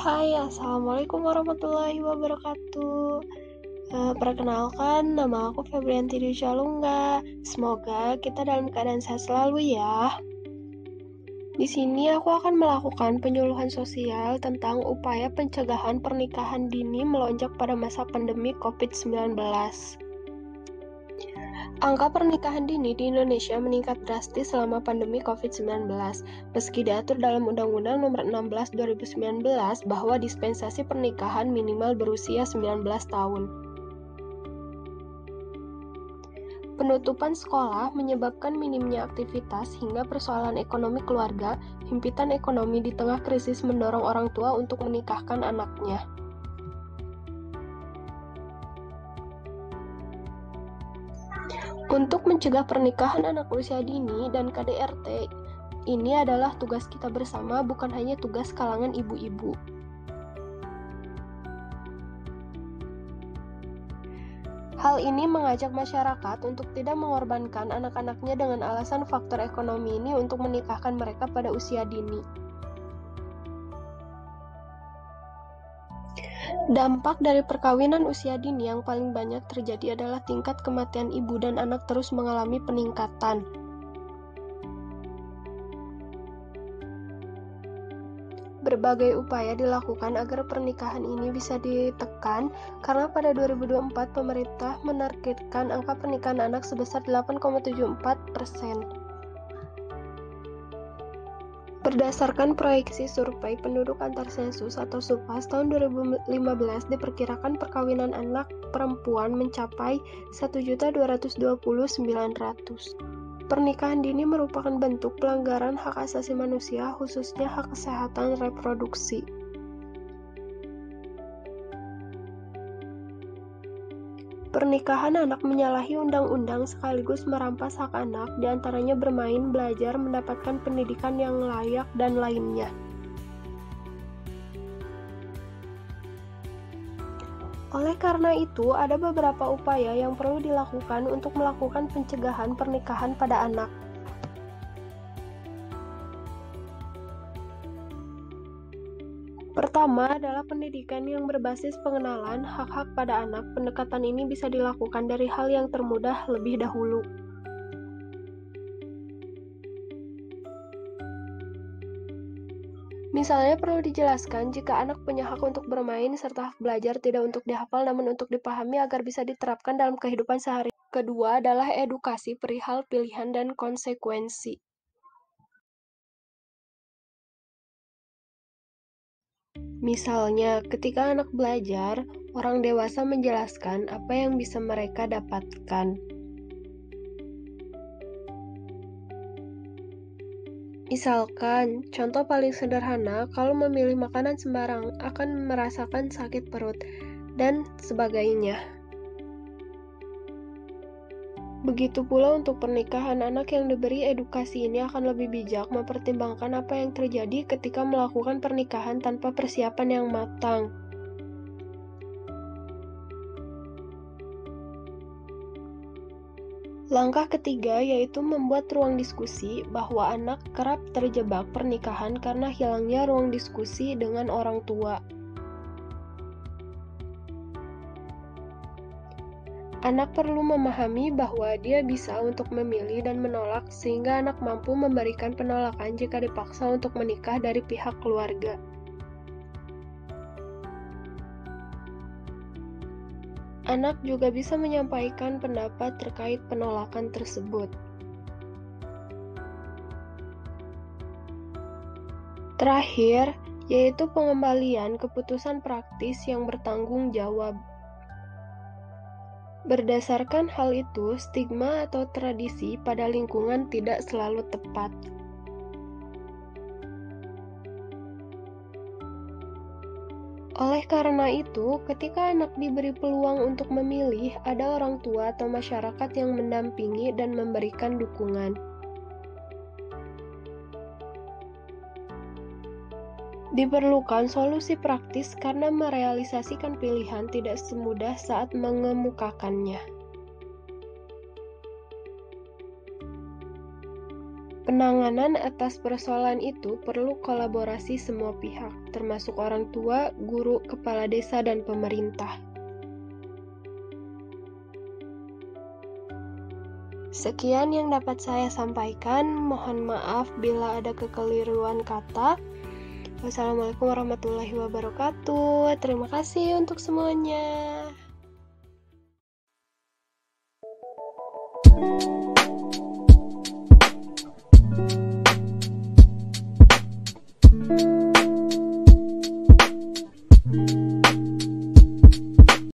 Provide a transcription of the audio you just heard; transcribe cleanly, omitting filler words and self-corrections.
Hai, Assalamualaikum warahmatullahi wabarakatuh. Perkenalkan, nama aku Febrianti Dicalungga. Semoga kita dalam keadaan sehat selalu ya. Di sini aku akan melakukan penyuluhan sosial tentang upaya pencegahan pernikahan dini melonjak pada masa pandemi COVID-19. Angka pernikahan dini di Indonesia meningkat drastis selama pandemi COVID-19, meski diatur dalam Undang-Undang Nomor 16 2019 bahwa dispensasi pernikahan minimal berusia 19 tahun. Penutupan sekolah menyebabkan minimnya aktivitas hingga persoalan ekonomi keluarga, himpitan ekonomi di tengah krisis mendorong orang tua untuk menikahkan anaknya. Untuk mencegah pernikahan anak usia dini dan KDRT, ini adalah tugas kita bersama, bukan hanya tugas kalangan ibu-ibu. Hal ini mengajak masyarakat untuk tidak mengorbankan anak-anaknya dengan alasan faktor ekonomi ini untuk menikahkan mereka pada usia dini. Dampak dari perkawinan usia dini yang paling banyak terjadi adalah tingkat kematian ibu dan anak terus mengalami peningkatan. Berbagai upaya dilakukan agar pernikahan ini bisa ditekan, karena pada 2024 pemerintah menargetkan angka pernikahan anak sebesar 8,74%. Berdasarkan proyeksi survei penduduk antar sensus atau SUPAS tahun 2015, diperkirakan perkawinan anak perempuan mencapai 1.229.000. Pernikahan dini merupakan bentuk pelanggaran hak asasi manusia, khususnya hak kesehatan reproduksi. Pernikahan anak menyalahi undang-undang sekaligus merampas hak anak, diantaranya bermain, belajar, mendapatkan pendidikan yang layak, dan lainnya. Oleh karena itu, ada beberapa upaya yang perlu dilakukan untuk melakukan pencegahan pernikahan pada anak. Pertama adalah pendidikan yang berbasis pengenalan hak-hak pada anak. Pendekatan ini bisa dilakukan dari hal yang termudah lebih dahulu. Misalnya perlu dijelaskan jika anak punya hak untuk bermain serta hak belajar tidak untuk dihafal namun untuk dipahami agar bisa diterapkan dalam kehidupan sehari. Kedua adalah edukasi perihal pilihan dan konsekuensi. Misalnya, ketika anak belajar, orang dewasa menjelaskan apa yang bisa mereka dapatkan. Misalkan, contoh paling sederhana, kalau memilih makanan sembarang akan merasakan sakit perut, dan sebagainya. Begitu pula untuk pernikahan, anak yang diberi edukasi ini akan lebih bijak mempertimbangkan apa yang terjadi ketika melakukan pernikahan tanpa persiapan yang matang. Langkah ketiga yaitu membuat ruang diskusi, bahwa anak kerap terjebak pernikahan karena hilangnya ruang diskusi dengan orang tua. Anak perlu memahami bahwa dia bisa untuk memilih dan menolak, sehingga anak mampu memberikan penolakan jika dipaksa untuk menikah dari pihak keluarga. Anak juga bisa menyampaikan pendapat terkait penolakan tersebut. Terakhir, yaitu pengembalian keputusan praktis yang bertanggung jawab. Berdasarkan hal itu, stigma atau tradisi pada lingkungan tidak selalu tepat. Oleh karena itu, ketika anak diberi peluang untuk memilih, ada orang tua atau masyarakat yang mendampingi dan memberikan dukungan. Diperlukan solusi praktis karena merealisasikan pilihan tidak semudah saat mengemukakannya. Penanganan atas persoalan itu perlu kolaborasi semua pihak, termasuk orang tua, guru, kepala desa, dan pemerintah. Sekian yang dapat saya sampaikan. Mohon maaf bila ada kekeliruan kata. Wassalamualaikum warahmatullahi wabarakatuh. Terima kasih untuk semuanya.